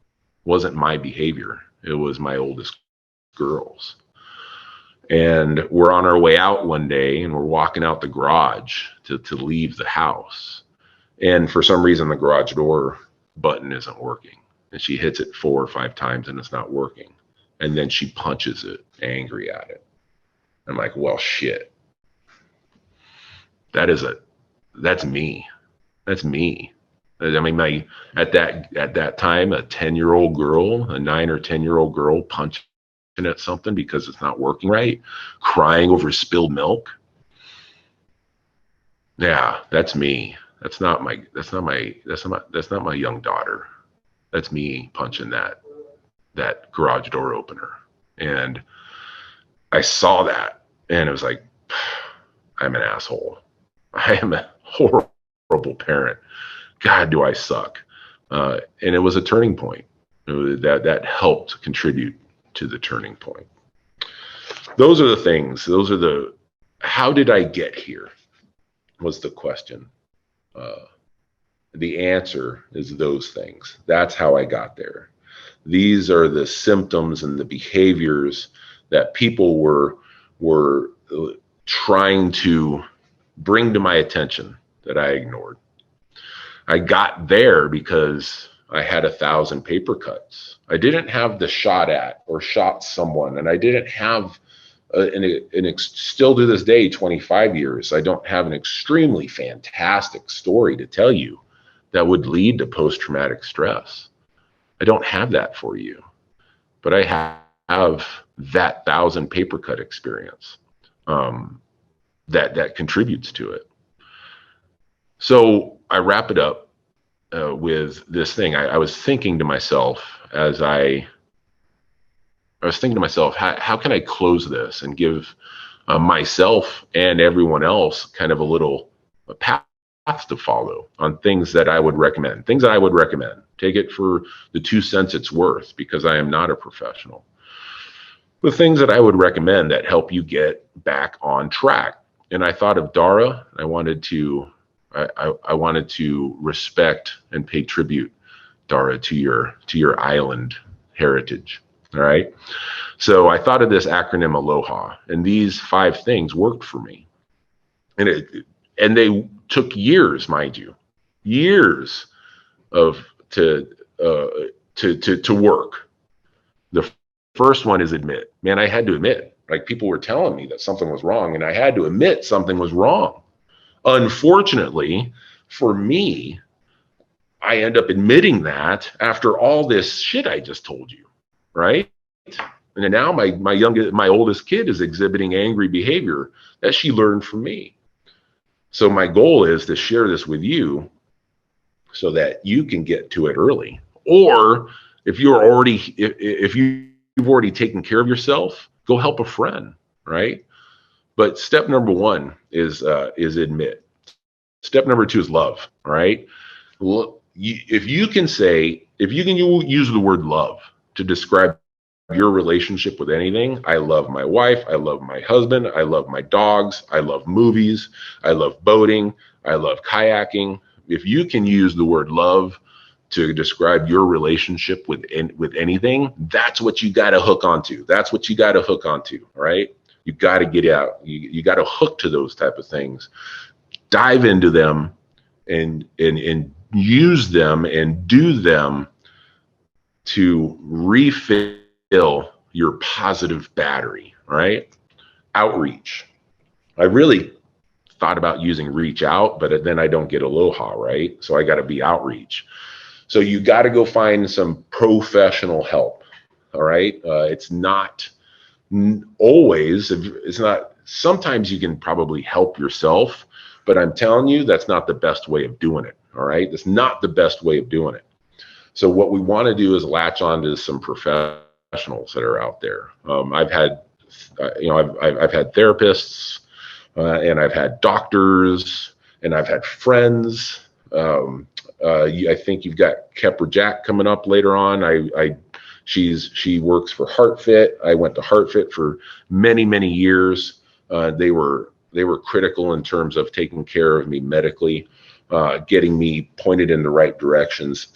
wasn't my behavior. It was my oldest girls. And we're on our way out one day and we're walking out the garage to leave the house. And for some reason, the garage door button isn't working. And she hits it 4 or 5 times and it's not working. And then she punches it, angry at it. I'm like, well, shit. That's me. That's me. I mean, at that time, a 10-year-old girl, a 9 or 10-year-old girl punching at something because it's not working right, crying over spilled milk. Yeah, that's me. That's not my young daughter. That's me punching that garage door opener. And I saw that and it was like, I'm an asshole. I am a horrible parent. God, do I suck. And it was a turning point. That helped contribute to the turning point. Those are the things. How did I get here was the question. The answer is those things. That's how I got there. These are the symptoms and the behaviors that people were trying to bring to my attention that I ignored. I got there because I had 1,000 paper cuts. I didn't have the shot at or shot someone, and I didn't have still to this day, 25 years, I don't have an extremely fantastic story to tell you that would lead to post-traumatic stress. I don't have that for you, but I have that 1,000 paper cut experience that contributes to it. So I wrap it up with this thing. I was thinking to myself how can I close this and give myself and everyone else kind of a little path to follow on things that I would recommend. Take it for the 2 cents it's worth, because I am not a professional. The things that I would recommend that help you get back on track. And I thought of Dara. I wanted to respect and pay tribute, Dara, to your island heritage. All right. So I thought of this acronym Aloha, and these 5 things worked for me. And they took years, mind you, years of to work. The first one is admit. Man, I had to admit, like, people were telling me that something was wrong, and I had to admit something was wrong. Unfortunately, for me, I end up admitting that after all this shit I just told you, right? And then now my oldest kid is exhibiting angry behavior that she learned from me. So my goal is to share this with you so that you can get to it early. Or if you've already taken care of yourself, go help a friend, right? But step number one is admit. Step number two is love, all right? If you can use the word love to describe your relationship with anything. I love my wife. I love my husband. I love my dogs. I love movies. I love boating. I love kayaking. If you can use the word love to describe your relationship with anything, that's what you got to hook onto. That's what you got to hook onto, right? You got to get out. You got to hook to those type of things. Dive into them and use them and do them to refill your positive battery, right? Outreach. I really thought about using reach out, but then I don't get aloha, right? So I got to be outreach. So you got to go find some professional help, all right? It's not always, sometimes you can probably help yourself, but I'm telling you, that's not the best way of doing it, all right? That's not the best way of doing it. So what we want to do is latch on to some professionals that are out there. I've had therapists, and I've had doctors, and I've had friends. I think you've got Kepra Jack coming up later on. She works for HeartFit. I went to HeartFit for many, many years. They were critical in terms of taking care of me medically. Getting me pointed in the right directions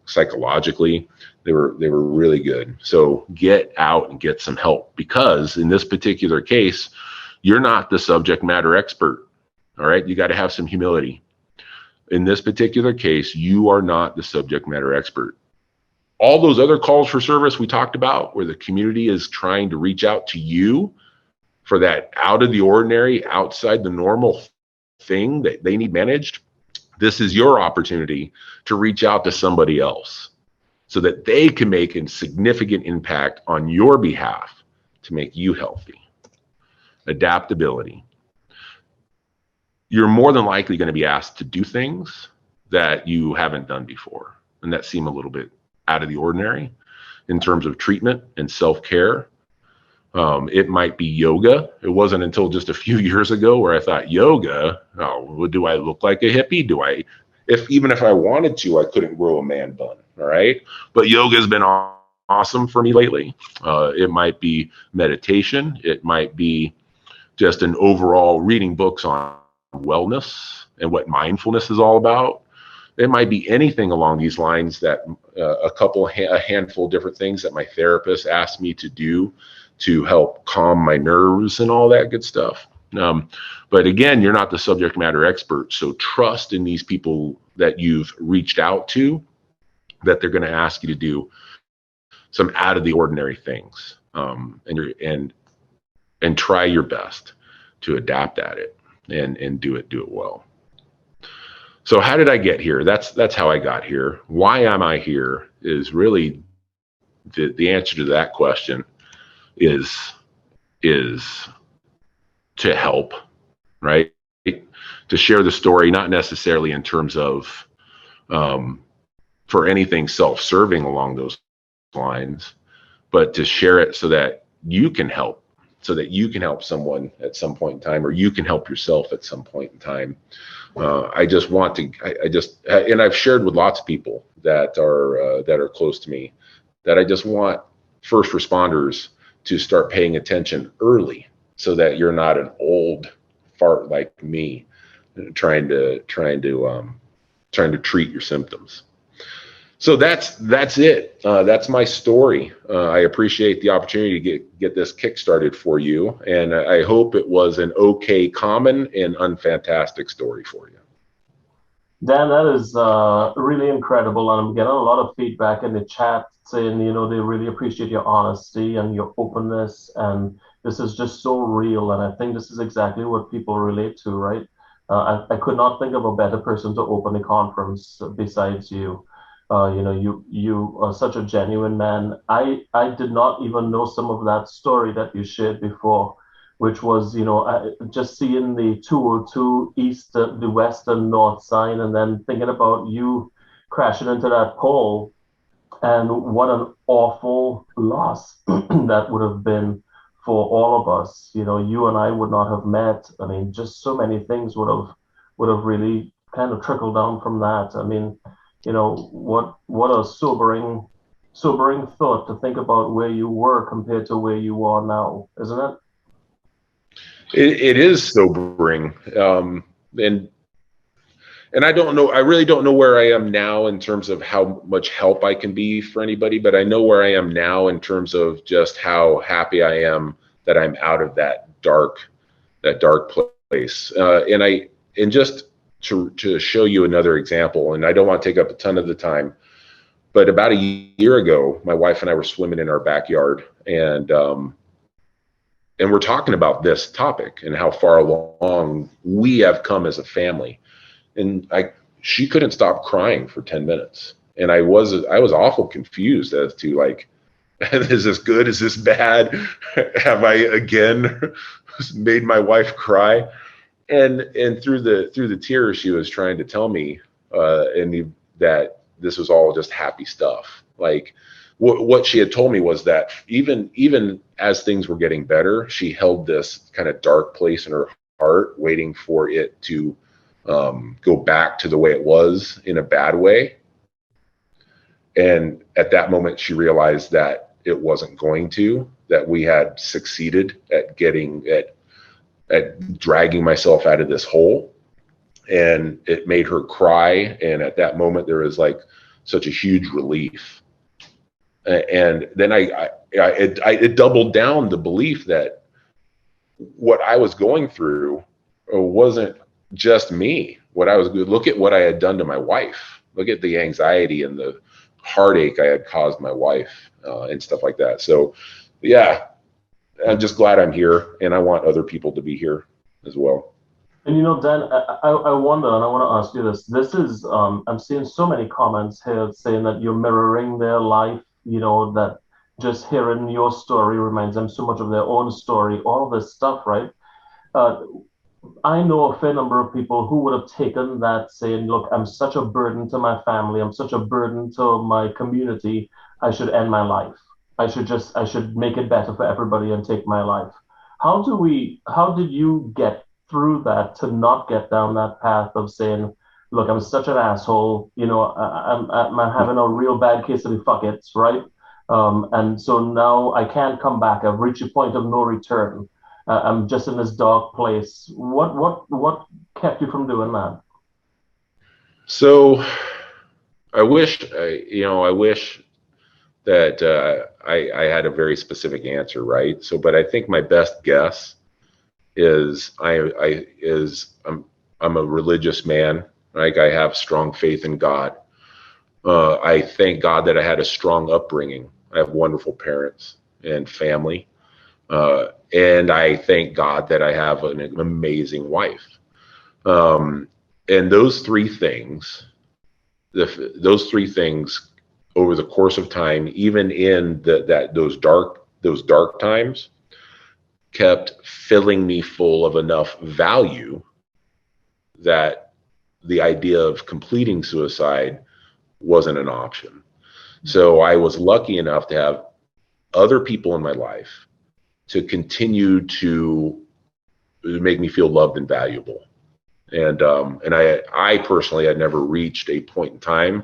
psychologically. They were really good. So get out and get some help, because in this particular case, you're not the subject matter expert. All right. You got to have some humility. In this particular case, you are not the subject matter expert. All those other calls for service we talked about, where the community is trying to reach out to you for that out of the ordinary, outside the normal thing that they need managed, this is your opportunity to reach out to somebody else so that they can make a significant impact on your behalf to make you healthy. Adaptability. You're more than likely going to be asked to do things that you haven't done before, and that seem a little bit out of the ordinary in terms of treatment and self-care. It might be yoga. It wasn't until just a few years ago where I thought, yoga, oh, do I look like a hippie? Even if I wanted to, I couldn't grow a man bun. All right. But yoga has been awesome for me lately. It might be meditation. It might be just an overall reading books on wellness and what mindfulness is all about. It might be anything along these lines, that a handful of different things that my therapist asked me to do to help calm my nerves and all that good stuff. But again, you're not the subject matter expert. So trust in these people that you've reached out to, that they're going to ask you to do some out of the ordinary things, and try your best to adapt at it and do it well. So how did I get here? That's how I got here. Why am I here is really the answer to that question is to help, right? To share the story, not necessarily in terms of for anything self-serving along those lines, but to share it so that you can help, someone at some point in time, or you can help yourself at some point in time. And I've shared with lots of people that are close to me, that I just want first responders to start paying attention early, so that you're not an old fart like me trying to treat your symptoms. So that's it. That's my story. I appreciate the opportunity to get this kickstarted for you, and I hope it was an okay, common, and unfantastic story for you. Dan, that is really incredible. And I'm getting a lot of feedback in the chat saying, they really appreciate your honesty and your openness. And this is just so real. And I think this is exactly what people relate to, right? I could not think of a better person to open a conference besides you. You are such a genuine man. I did not even know some of that story that you shared before, which was, just seeing the 202 east, the west and north sign, and then thinking about you crashing into that pole, and what an awful loss that would have been for all of us. You and I would not have met. I mean, just so many things would have really kind of trickled down from that. I mean, what a sobering thought to think about where you were compared to where you are now, isn't it? It is sobering, and I don't know. I really don't know where I am now in terms of how much help I can be for anybody, but I know where I am now in terms of just how happy I am that I'm out of that dark place. And just to show you another example, and I don't want to take up a ton of the time, but about a year ago, my wife and I were swimming in our backyard, and we're talking about this topic and how far along we have come as a family. And she couldn't stop crying for 10 minutes. And I was awful confused as to, like, is this good? Is this bad? Have I again made my wife cry? And through the tears, she was trying to tell me, that this was all just happy stuff. Like, what she had told me was that even as things were getting better, she held this kind of dark place in her heart, waiting for it to go back to the way it was in a bad way. And at that moment, she realized that it wasn't going to, that we had succeeded at dragging myself out of this hole. And it made her cry. And at that moment, there was like such a huge relief. And then it doubled down the belief that what I was going through wasn't just me. Look at what I had done to my wife. Look at the anxiety and the heartache I had caused my wife, and stuff like that. So, yeah, I'm just glad I'm here, and I want other people to be here as well. And Dan, I wonder, and I want to ask you this. This is, I'm seeing so many comments here saying that you're mirroring their life, that just hearing your story reminds them so much of their own story, all this stuff, right? Uh, I know a fair number of people who would have taken that saying, look, I'm such a burden to my family, I'm such a burden to my community, I should end my life. I should make it better for everybody and take my life. How did you get through that to not get down that path of saying, look, I'm such an asshole, I'm having a real bad case of the fuck it's, right? And so now I can't come back. I've reached a point of no return. I'm just in this dark place. What kept you from doing that? So I wish that I had a very specific answer, right? So, but I think my best guess is I'm a religious man. Like, I have strong faith in God. I thank God that I had a strong upbringing. I have wonderful parents and family, and I thank God that I have an amazing wife. And those three things over the course of time, even in those dark times, kept filling me full of enough value that the idea of completing suicide wasn't an option. So I was lucky enough to have other people in my life to continue to make me feel loved and valuable. And I personally had never reached a point in time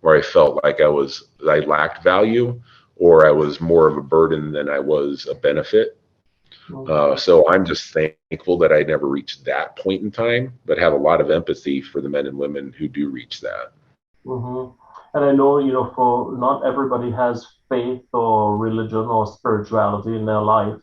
where I felt like I lacked value, or I was more of a burden than I was a benefit. So I'm just thankful that I never reached that point in time, but have a lot of empathy for the men and women who do reach that. Mm-hmm. And I know, for not everybody has faith or religion or spirituality in their life.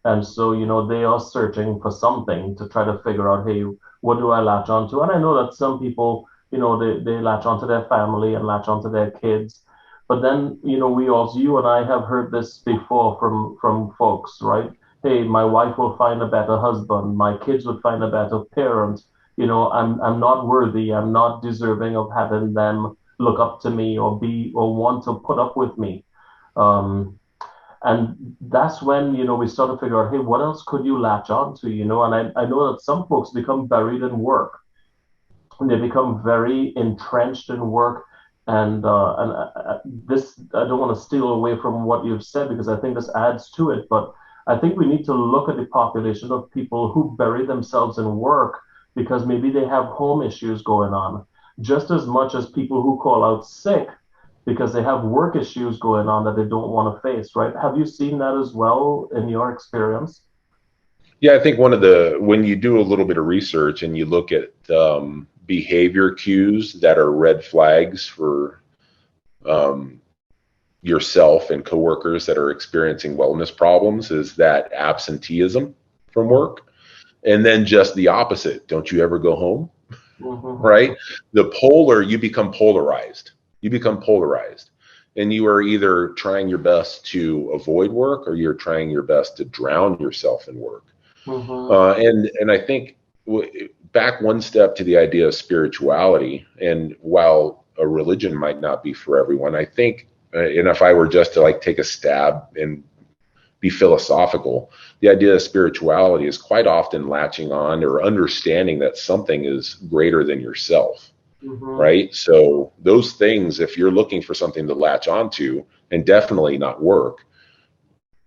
And so, they are searching for something to try to figure out, hey, what do I latch onto? And I know that some people, they latch onto their family and latch onto their kids. But then, we also, you and I have heard this before from folks, right? Hey, my wife will find a better husband, my kids would find a better parent. I'm not worthy, I'm not deserving of having them look up to me or be or want to put up with me. Um, and that's when, we start to figure out, hey, what else could you latch on to, And I know that some folks become buried in work, and they become very entrenched in work. And this, I don't want to steal away from what you've said because I think this adds to it. But I think we need to look at the population of people who bury themselves in work because maybe they have home issues going on, just as much as people who call out sick because they have work issues going on that they don't want to face, right? Have you seen that as well in your experience? Yeah, I think when you do a little bit of research and you look at behavior cues that are red flags for um, yourself and coworkers that are experiencing wellness problems, is that absenteeism from work. And then just the opposite. Don't you ever go home? Mm-hmm. Right? You become polarized. You become polarized. And you are either trying your best to avoid work or you're trying your best to drown yourself in work. Mm-hmm. And I think back one step to the idea of spirituality, and while a religion might not be for everyone, I think, and if I were just to like take a stab and be philosophical, the idea of spirituality is quite often latching on or understanding that something is greater than yourself, Mm-hmm. right? So those things, if you're looking for something to latch onto, and definitely not work,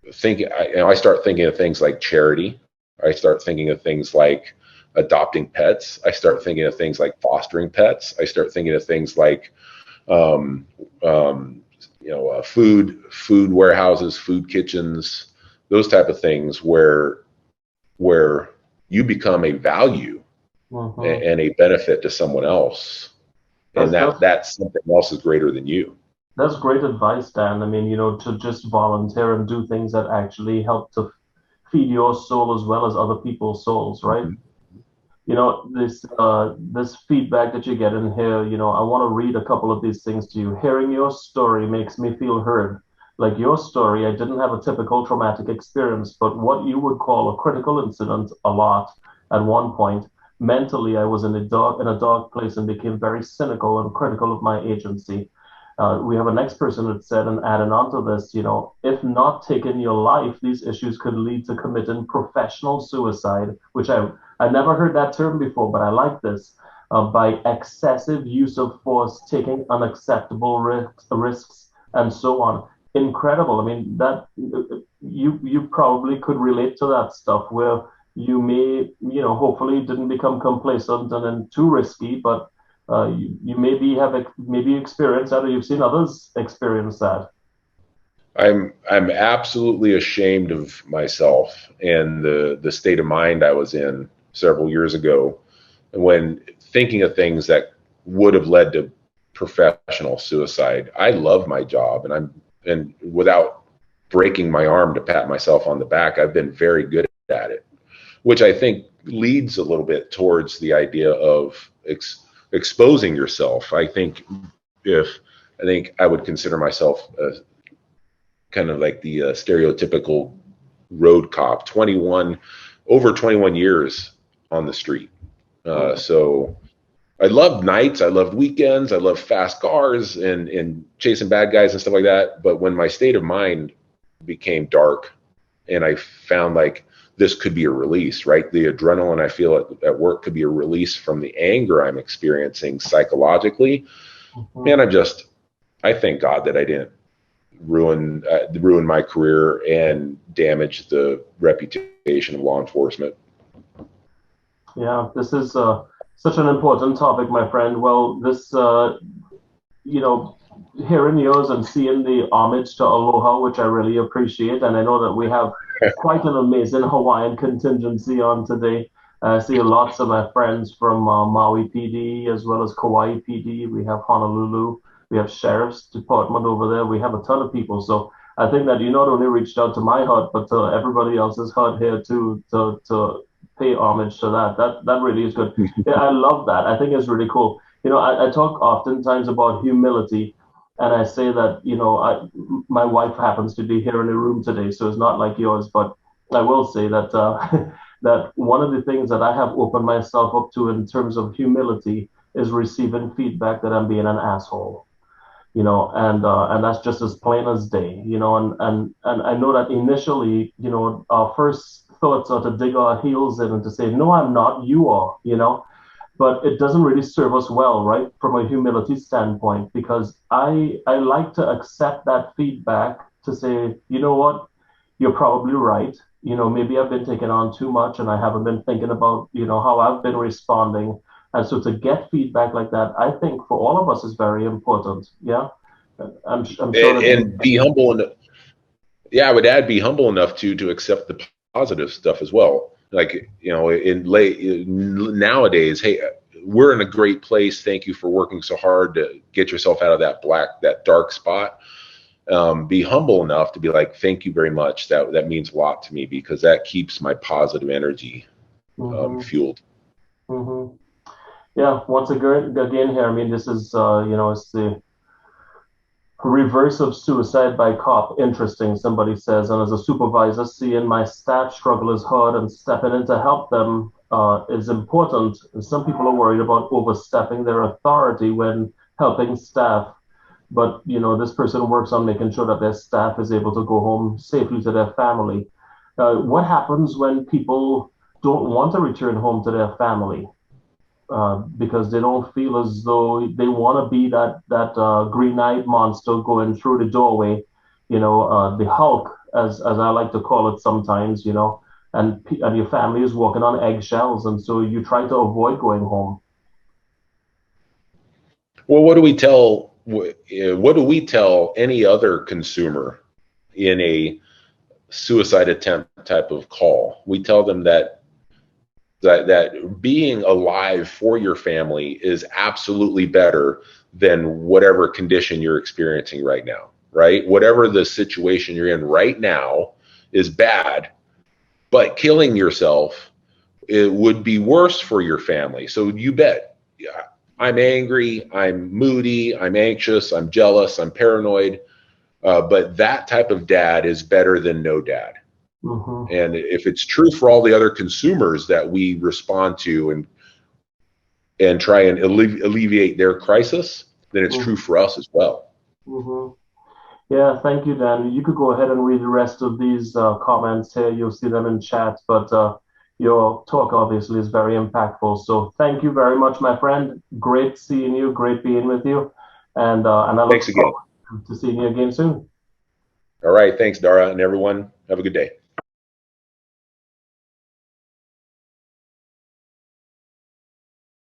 I start thinking of things like charity. I start thinking of things like adopting pets. I start thinking of things like fostering pets. I start thinking of things like um, um, food warehouses, food kitchens, those type of things where you become a value Mm-hmm. and a benefit to someone else, and That's that's that's something else is greater than you. That's great advice, Dan. I mean, to just volunteer and do things that actually help to feed your soul as well as other people's souls, right? Mhm. This feedback that you get in here, I want to read a couple of these things to you. Hearing your story makes me feel heard. Like your story, I didn't have a typical traumatic experience, but what you would call a critical incident a lot at one point. Mentally, I was in a dark place and became very cynical and critical of my agency. We have a next person that said, and adding on to this, if not taking your life, these issues could lead to committing professional suicide, which I never heard that term before, but I like this. By excessive use of force, taking unacceptable risks, and so on. Incredible. I mean, that you probably could relate to that stuff where you may, hopefully didn't become complacent and then too risky, but you maybe experienced that or you've seen others experience that. I'm absolutely ashamed of myself and the state of mind I was in several years ago when thinking of things that would have led to professional suicide. I love my job, and without breaking my arm to pat myself on the back, I've been very good at it, which I think leads a little bit towards the idea of exposing yourself. If I think I would consider myself kind of like the stereotypical road cop, over 21 years on the street. Mm, So I loved nights, I loved weekends, I loved fast cars and chasing bad guys and stuff like that. But when my state of mind became dark and I found like this could be a release, right? The adrenaline I feel at work could be a release from the anger I'm experiencing psychologically. Man, mhm. I thank God that I didn't ruin my career and damage the reputation of law enforcement. Yeah, this is such an important topic, my friend. Well, this, you know, hearing yours and seeing the homage to Aloha, which I really appreciate, and I know that we have quite an amazing Hawaiian contingency on today. I see lots of my friends from Maui PD as well as Kauai PD. We have Honolulu. We have sheriff's department over there. We have a ton of people. So I think that you not only reached out to my hut, but to everybody else's hut here too, to pay homage to that. That really is good. Yeah, I love that. I think it's really cool. I talk oftentimes about humility, and I say that, my wife happens to be here in the room today, so it's not like yours, but I will say that that one of the things that I have opened myself up to in terms of humility is receiving feedback that I'm being an asshole, and that's just as plain as day, and I know that initially, our first thoughts are to dig our heels in and to say, no, I'm not, you are, but it doesn't really serve us well, right, from a humility standpoint, because I like to accept that feedback to say, you know what, you're probably right. Maybe I've been taking on too much and I haven't been thinking about, how I've been responding. And so to get feedback like that, I think for all of us is very important. Yeah. I'm sure that And be humble enough. Yeah, I would add, be humble enough to accept the positive stuff as well. Like, in late nowadays, hey, we're in a great place. Thank you for working so hard to get yourself out of that dark spot. Be humble enough to be like, thank you very much. That means a lot to me, because that keeps my positive energy hmm fueled. hmm yeah, once again here, I mean, this is, it's the reverse of suicide by cop. Interesting, somebody says. And as a supervisor, seeing my staff struggle is hard, and stepping in to help them is important. And some people are worried about overstepping their authority when helping staff. But this person works on making sure that their staff is able to go home safely to their family. What happens when people don't want to return home to their family? Because they don't feel as though they want to be that green-eyed monster going through the doorway, the Hulk, as I like to call it sometimes, and your family is walking on eggshells, and so you try to avoid going home. Well, what do we tell any other consumer in a suicide attempt type of call? We tell them that being alive for your family is absolutely better than whatever condition you're experiencing right now, right? Whatever the situation you're in right now is bad, but killing yourself, it would be worse for your family. So you bet. Yeah, I'm angry, I'm moody, I'm anxious, I'm jealous, I'm paranoid. But that type of dad is better than no dad. hmm And if it's true for all the other consumers that we respond to and try and alleviate their crisis, then it's true for us as well. hmm Yeah, thank you, Dan. You could go ahead and read the rest of these comments here. You'll see them in chat, but your talk obviously is very impactful. So thank you very much, my friend. Great seeing you. Great being with you, and I look Thanks again. forward to seeing you again soon. All right. Thanks, Dara, and everyone. Have a good day.